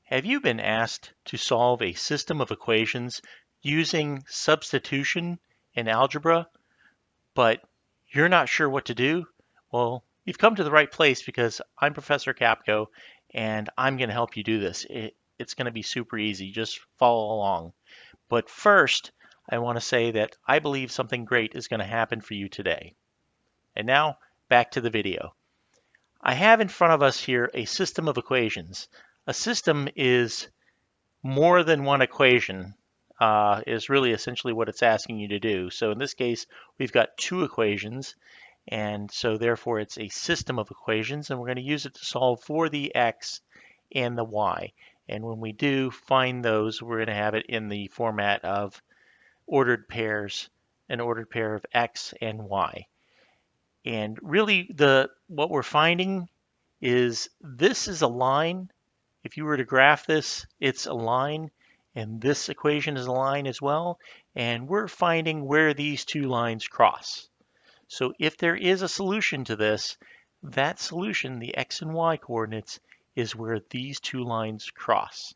Have you been asked to solve a system of equations using substitution in algebra, but you're not sure what to do? Well, you've come to the right place because I'm Professor Capko and I'm going to help you do this. It's going to be super easy. Just follow along. But first, I want to say that I believe something great is going to happen for you today. And now, back to the video. I have in front of us here a system of equations. A system is more than one equation, is really essentially what it's asking you to do. So in this case, we've got two equations, and so therefore it's a system of equations, and we're going to use it to solve for the x and the y. And when we do find those, we're going to have it in the format of ordered pairs, an ordered pair of x and y. And really what we're finding is this is a line. If you were to graph this, it's a line, and this equation is a line as well. And we're finding where these two lines cross. So if there is a solution to this, that solution, the x and y coordinates, is where these two lines cross.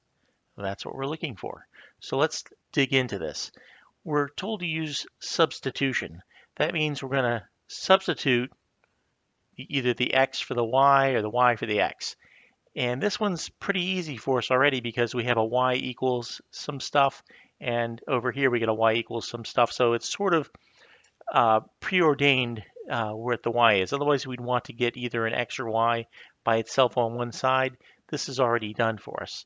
That's what we're looking for. So let's dig into this. We're told to use substitution. That means we're going to substitute either the x for the y or the y for the x. And this one's pretty easy for us already because we have a y equals some stuff, and over here we get a y equals some stuff. So it's sort of preordained where the y is. Otherwise, we'd want to get either an x or y by itself on one side. This is already done for us.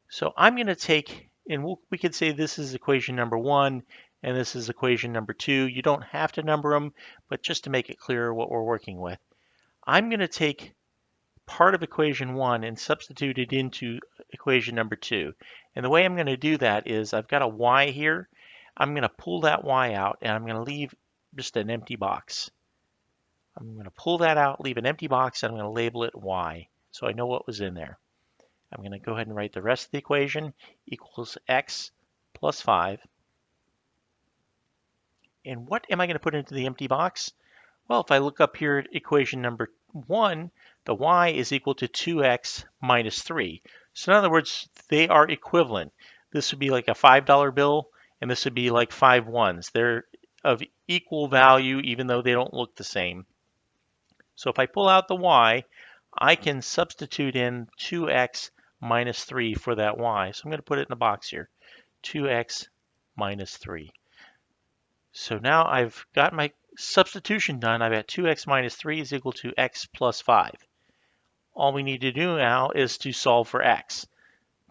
So I'm going to take, and we could say this is equation number 1, and this is equation number 2. You don't have to number them, but just to make it clear what we're working with. I'm going to take part of equation 1 and substitute it into equation number 2. And the way I'm going to do that is I've got a y here. I'm going to pull that y out, and I'm going to leave just an empty box. I'm going to pull that out, leave an empty box, and I'm going to label it y, so I know what was in there. I'm going to go ahead and write the rest of the equation equals x plus 5. And what am I going to put into the empty box? Well, if I look up here at equation number 1, the y is equal to 2x minus 3. So in other words, they are equivalent. This would be like a $5 bill, and this would be like 5 ones. They're of equal value, even though they don't look the same. So if I pull out the y, I can substitute in 2x minus 3 for that y. So I'm going to put it in the box here, 2x minus 3. So now I've got my substitution done. I've got 2x minus 3 is equal to x plus 5. All we need to do now is to solve for x.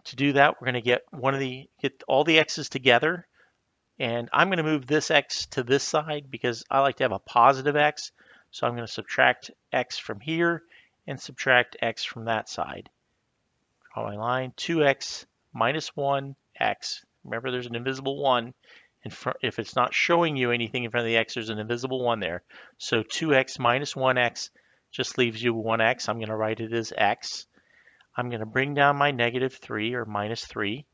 To do that, we're going to get all the x's together, and I'm going to move this x to this side because I like to have a positive x. So I'm going to subtract x from here and subtract x from that side. Draw my line, 2x minus 1x. Remember, there's an invisible 1. And if it's not showing you anything in front of the x, there's an invisible 1 there. So 2x minus 1x just leaves you 1x. I'm going to write it as x. I'm going to bring down my negative 3 or minus 3.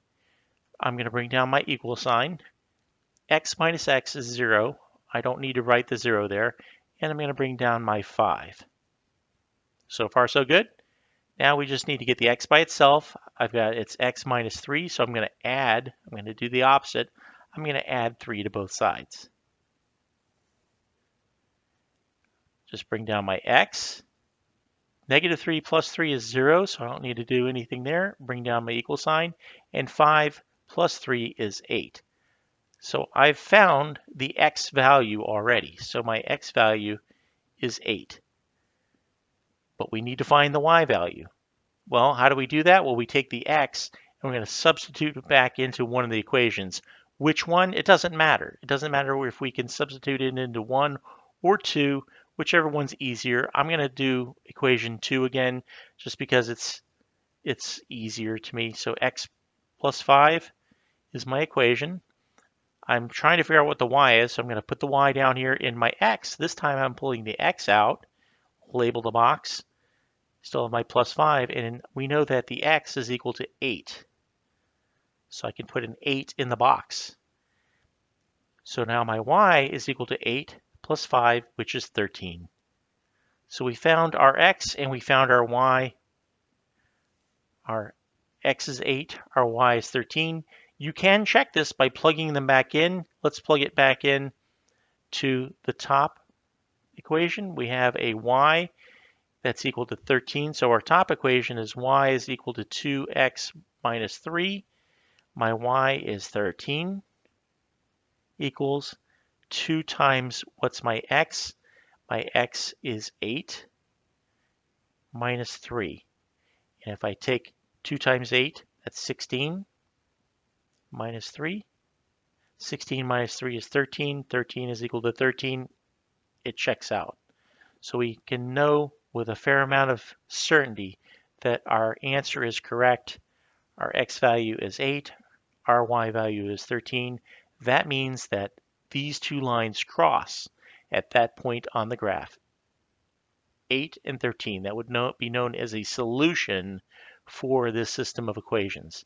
I'm going to bring down my equal sign. X minus x is 0. I don't need to write the 0 there. And I'm going to bring down my 5. So far, so good. Now we just need to get the x by itself. I've got it's x minus 3, so I'm going to add. I'm going to do the opposite. I'm going to add 3 to both sides. Just bring down my x. Negative 3 plus 3 is 0, so I don't need to do anything there. Bring down my equal sign. And 5 plus 3 is 8. So I've found the x value already. So my x value is 8. But we need to find the y value. Well, how do we do that? Well, we take the x and we're going to substitute it back into one of the equations. Which one? It doesn't matter. It doesn't matter if we can substitute it into 1 or 2, whichever one's easier. I'm going to do equation 2 again just because it's easier to me. So x plus 5 is my equation. I'm trying to figure out what the y is, so I'm going to put the y down here in my x. This time I'm pulling the x out, label the box, still have my plus 5, and we know that the x is equal to 8. So I can put an 8 in the box. So now my y is equal to 8 plus 5, which is 13. So we found our x and we found our y. Our x is 8, our y is 13. You can check this by plugging them back in. Let's plug it back in to the top equation. We have a y that's equal to 13. So our top equation is y is equal to 2x minus 3. My y is 13 equals 2 times what's my x? My x is 8 minus 3. And if I take 2 times 8, that's 16 minus 3. 16 minus 3 is 13. 13 is equal to 13. It checks out. So we can know with a fair amount of certainty that our answer is correct. Our x value is 8. Our y value is 13. That means that these two lines cross at that point on the graph. 8 and 13. That would be known as a solution for this system of equations.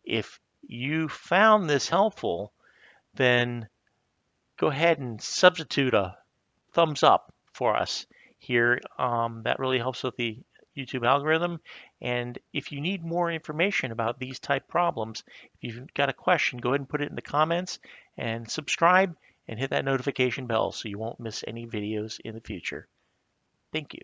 If you found this helpful, then go ahead and substitute a thumbs up for us here. That really helps with the YouTube algorithm. And if you need more information about these type problems, if you've got a question, go ahead and put it in the comments and subscribe and hit that notification bell so you won't miss any videos in the future. Thank you.